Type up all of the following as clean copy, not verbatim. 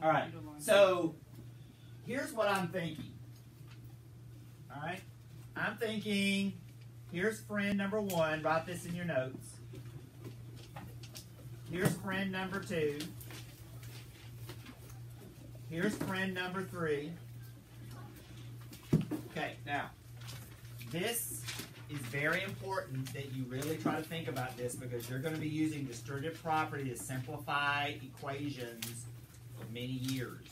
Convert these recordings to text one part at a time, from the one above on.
All right. So here's what I'm thinking. All right. I'm thinking, here's friend number 1. Write this in your notes. Here's friend number 2. Here's friend number 3. Okay, now, this is very important that you really try to think about this because you're going to be using distributive property to simplify equations for many years.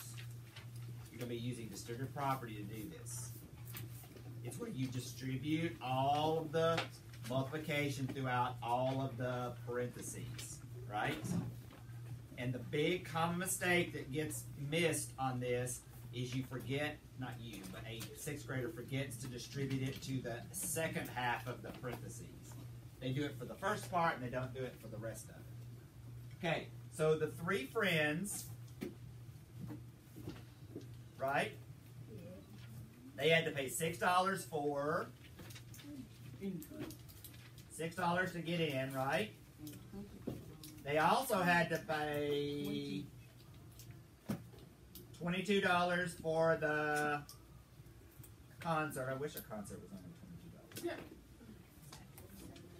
You're going to be using distributive property to do this. It's where you distribute all of the multiplication throughout all of the parentheses, right? And the big common mistake that gets missed on this is you forget, not you, but a 6th grader forgets to distribute it to the second half of the parentheses. They do it for the first part and they don't do it for the rest of it. Okay, so the 3 friends, right? They had to pay $6 for $6 to get in, right? They also had to pay $22 for the concert. I wish a concert was only $22. Yeah.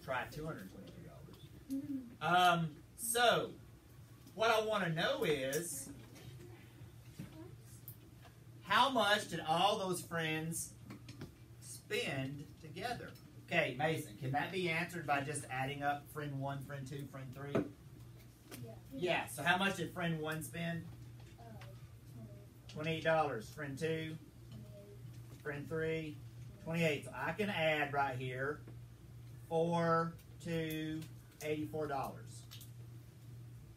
Try $222. So, what I want to know is, how much did all those friends spend together? Okay, Mason, can that be answered by just adding up friend 1, friend 2, friend 3? Yeah, so how much did friend 1 spend? $28. Friend 2? Friend 3? 28. So I can add right here 4 to $84.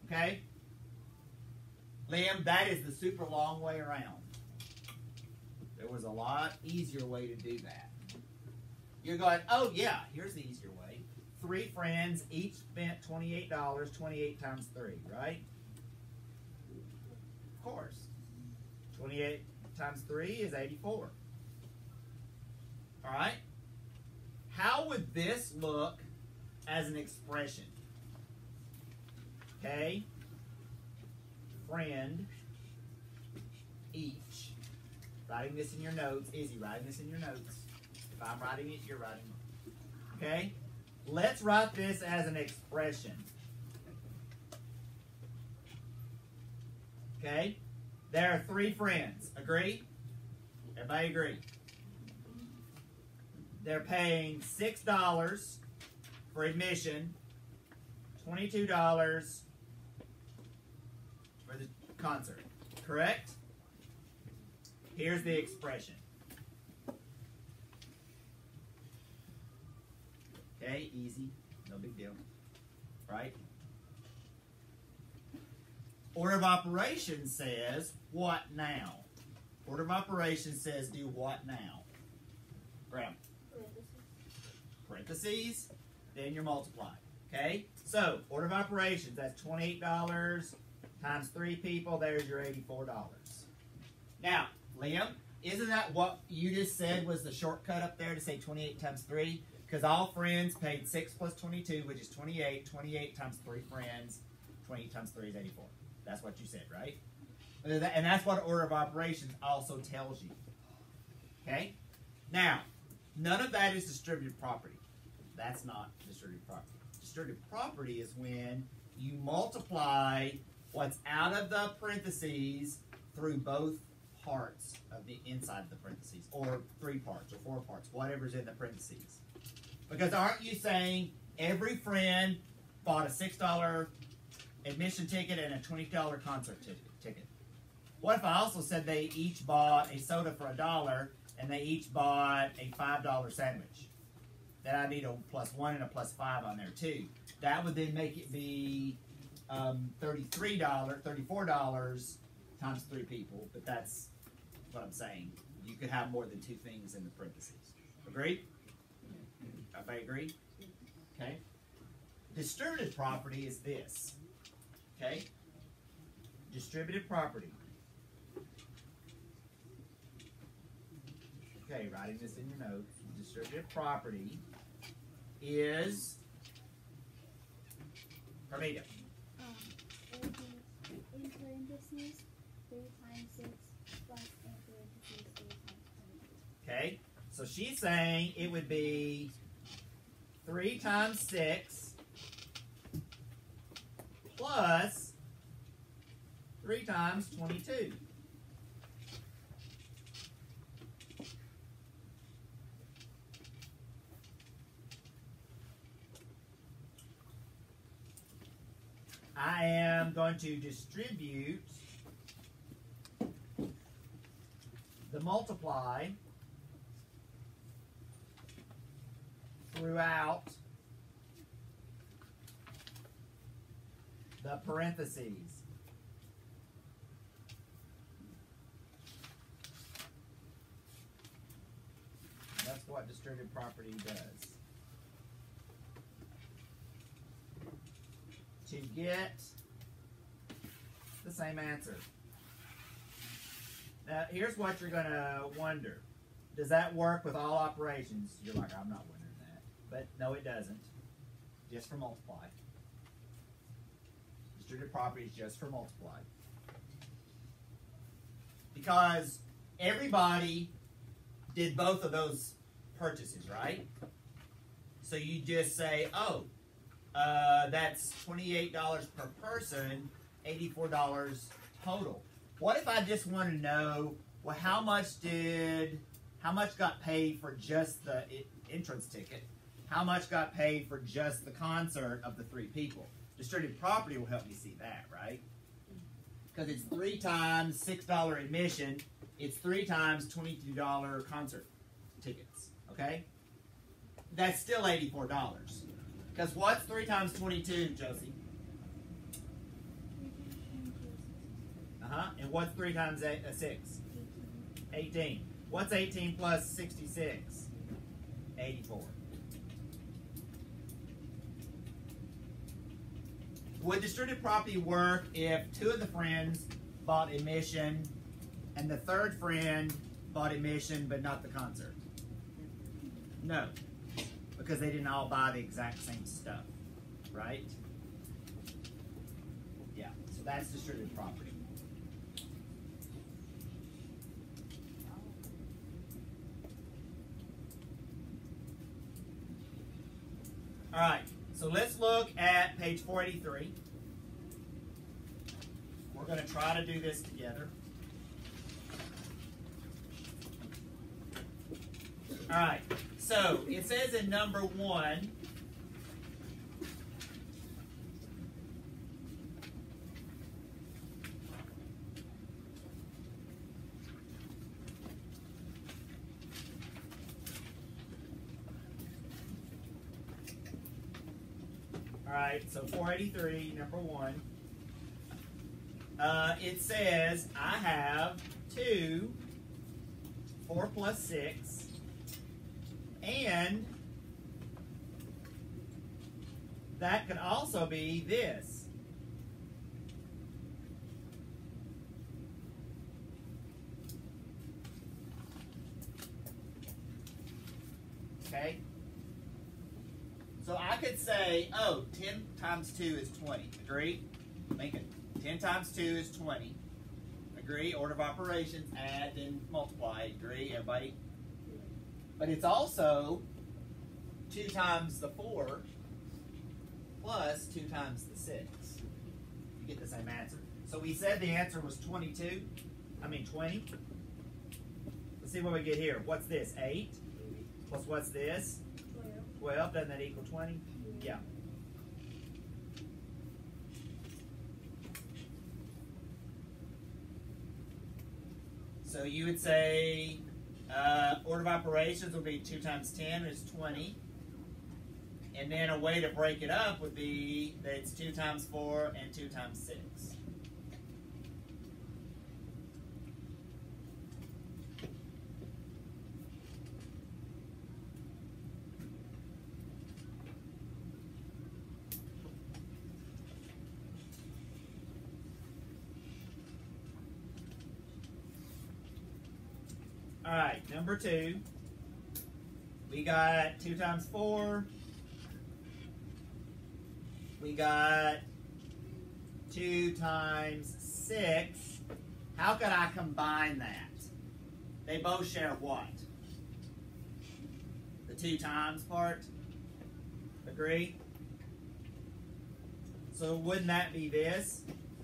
Okay? Liam, that is the super long way around. There was a lot easier way to do that. You're going, oh yeah, here's the easier way. 3 friends each spent $28, 28 times 3, right? Of course. 28 times 3 is 84. All right? How would this look as an expression? Okay? Friend each. Writing this in your notes. Izzy, writing this in your notes. If I'm writing it, you're writing it. Okay? Let's write this as an expression. Okay? There are 3 friends. Agree? Everybody agree? They're paying $6 for admission, $22 for the concert. Correct? Here's the expression. Okay, easy. No big deal. Right? Order of operations says, what now? Order of operations says, do what now? Graham. Parentheses. Then you multiply. Okay? So, order of operations, that's $28 times 3 people. There's your $84. Now, Liam, isn't that what you just said was the shortcut up there to say 28 times 3? Because all friends paid 6 plus 22, which is 28. 28 times 3 friends. 28 times 3 is 84. That's what you said, right? And that's what order of operations also tells you. Okay? Now, none of that is distributive property. That's not distributive property. Distributive property is when you multiply what's out of the parentheses through both parts of the inside of the parentheses, or 3 parts, or 4 parts, whatever's in the parentheses. Because aren't you saying every friend bought a $6 admission ticket and a $20 concert ticket? What if I also said they each bought a soda for $1 and they each bought a $5 sandwich? Then I need a +1 and a +5 on there too. That would then make it be $34 times 3 people, but that's what I'm saying. You could have more than 2 things in the parentheses. Agreed? Everybody agree? Okay. Distributive property is this. Okay? Distributive property. Okay, writing this in your notes. Distributive property is Carmita. In parentheses, times 6 plus in parentheses 3 times 22. Okay, so she's saying it would be 3 times 6 plus 3 times 22. I am going to distribute the multiply throughout the parentheses. That's what distributed property does. To get the same answer. Now, here's what you're going to wonder. Does that work with all operations? You're like, I'm not wondering that. But no, it doesn't. Just for multiply. Distributed property is just for multiply. Because everybody did both of those purchases, right? So you just say, oh, that's $28 per person, $84 total. What if I just want to know, well, how much got paid for just the entrance ticket? How much got paid for just the concert of the 3 people? Distributed property will help me see that, right? Because it's 3 times $6 admission. It's 3 times $22 concert tickets, okay? That's still $84. Because what's 3 times 22, Josie? And what's 3 times 6? 18. What's 18 plus 66? 84. Would distributed property work if 2 of the friends bought admission and the 3rd friend bought admission but not the concert? No. Because they didn't all buy the exact same stuff, right? Yeah, so that's distributed property. All right, so let's look at page 483. We're going to try to do this together. All right, so it says in number 1, all right, so 483, number 1, it says I have 2, 4 plus 6, and that could also be this. Okay? So I could say, oh, 10 times 2 is 20. Agree? Lincoln. 10 times 2 is 20. Agree? Order of operations, add, then multiply. Agree? Everybody? But it's also 2 times the 4 plus 2 times the 6. You get the same answer. So we said the answer was 20. Let's see what we get here. What's this? 8? Plus what's this? 12. Doesn't that equal 20? Yeah. So you would say order of operations would be 2 times 10 is 20. And then a way to break it up would be that it's 2 times 4 and 2 times 6. All right, number 2. We got 2 times 4. We got 2 times 6. how could I combine that? They both share what? The 2 times part? Agree? So wouldn't that be this?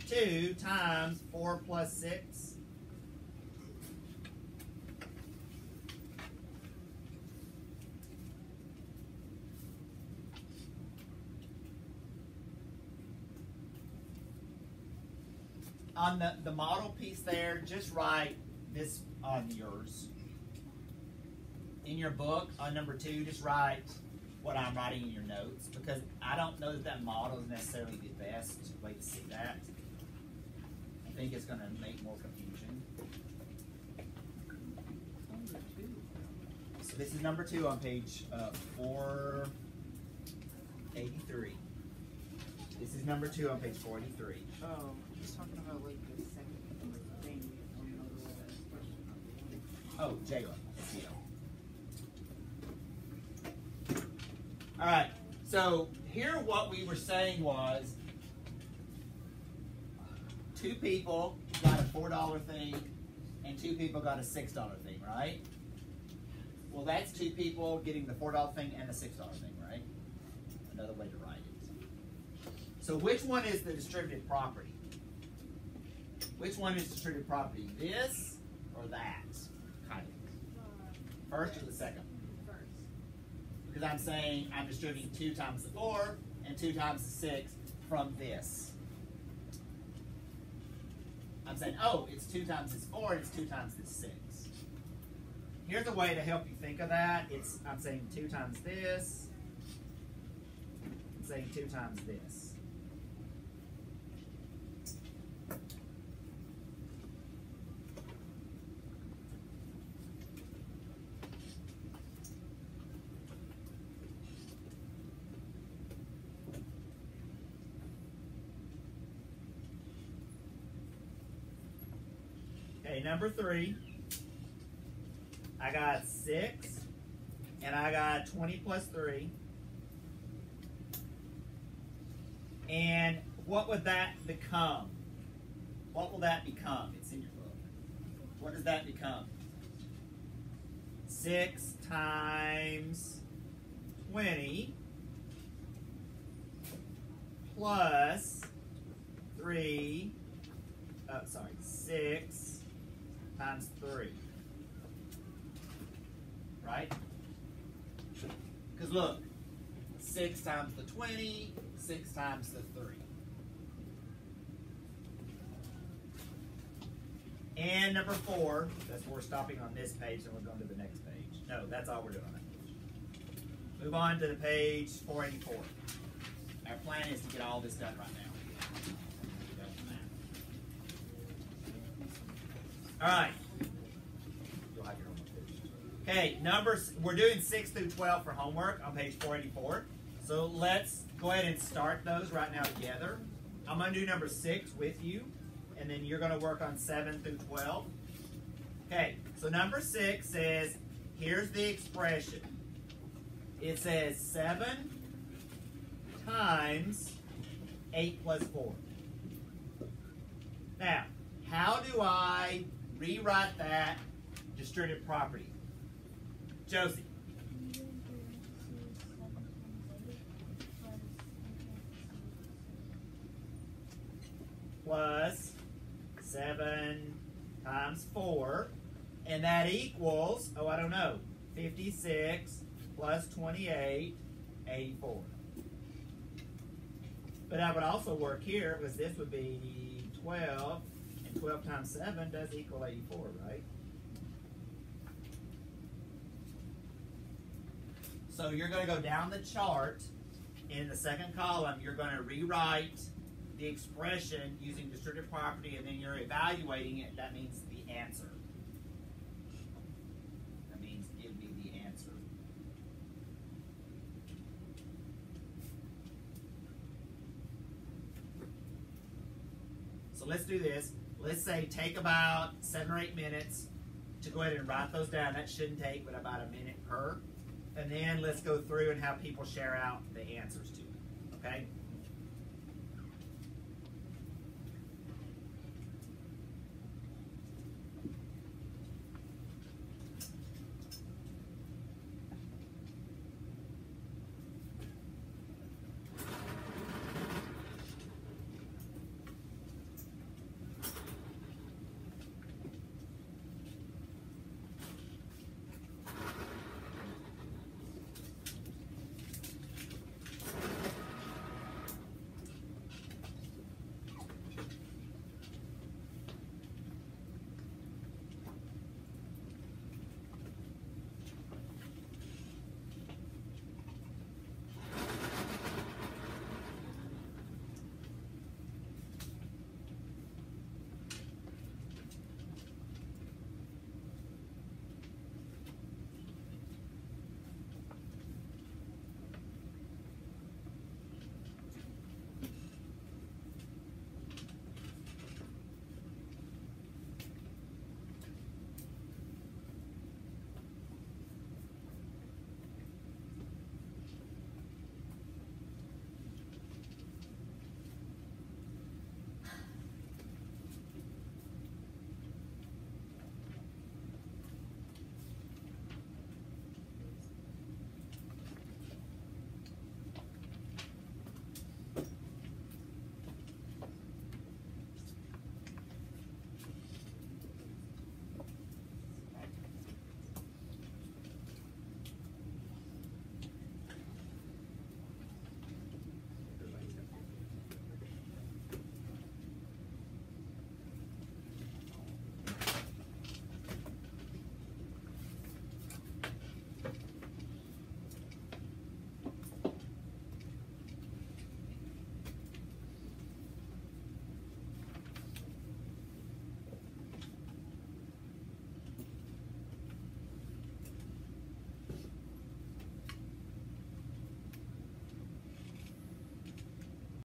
2 times 4 plus 6? On the model piece there, just write this on yours. In your book, on number 2, just write what I'm writing in your notes, because I don't know that model is necessarily the best way to see that. I think it's going to make more confusion. So this is number 2 on page 483. This is number 2 on page 483. Oh, he's talking about like the second thing. Oh, Jayla. All right. So here, what we were saying was, 2 people got a $4 thing, and 2 people got a $6 thing, right? Well, that's 2 people getting the $4 thing and the $6 thing, right? Another way to write it. So which one is the distributed property? Which one is distributed property? This or that? Kind of. First or the second? First. Because I'm saying I'm distributing 2 times the 4 and 2 times the 6 from this. I'm saying, oh, it's 2 times this 4 and it's 2 times this 6. Here's a way to help you think of that. I'm saying 2 times this. I'm saying 2 times this. Okay, number 3. I got 6, and I got 20 plus 3. And what would that become? What will that become? It's in your book. What does that become? 6 times 20 plus 3, 6 times 3. Right? Because look, 6 times the 20, 6 times the 3. And number 4, that's where we're stopping on this page, and we're going to the next page. No, that's all we're doing on that page. Move on to the page 484. Our plan is to get all this done right now. All right. You'll have your homework. Okay, we're doing 6 through 12 for homework on page 484. So let's go ahead and start those right now together. I'm going to do number 6 with you, and then you're going to work on 7 through 12. Okay, so number 6 says, here's the expression. It says 7 times 8 plus 4. Now, how do I rewrite that distributed property? Josie. Plus 7 times 4, and that equals, 56 plus 28, 84. But that would also work here, because this would be 12, and 12 times 7 does equal 84, right? So you're going to go down the chart. In the second column, you're going to rewrite the expression using distributive property, and then you're evaluating it. That means the answer. That means give me the answer. So let's do this. Let's say take about 7 or 8 minutes to go ahead and write those down. That shouldn't take but about a minute per. And then let's go through and have people share out the answers to it. Okay?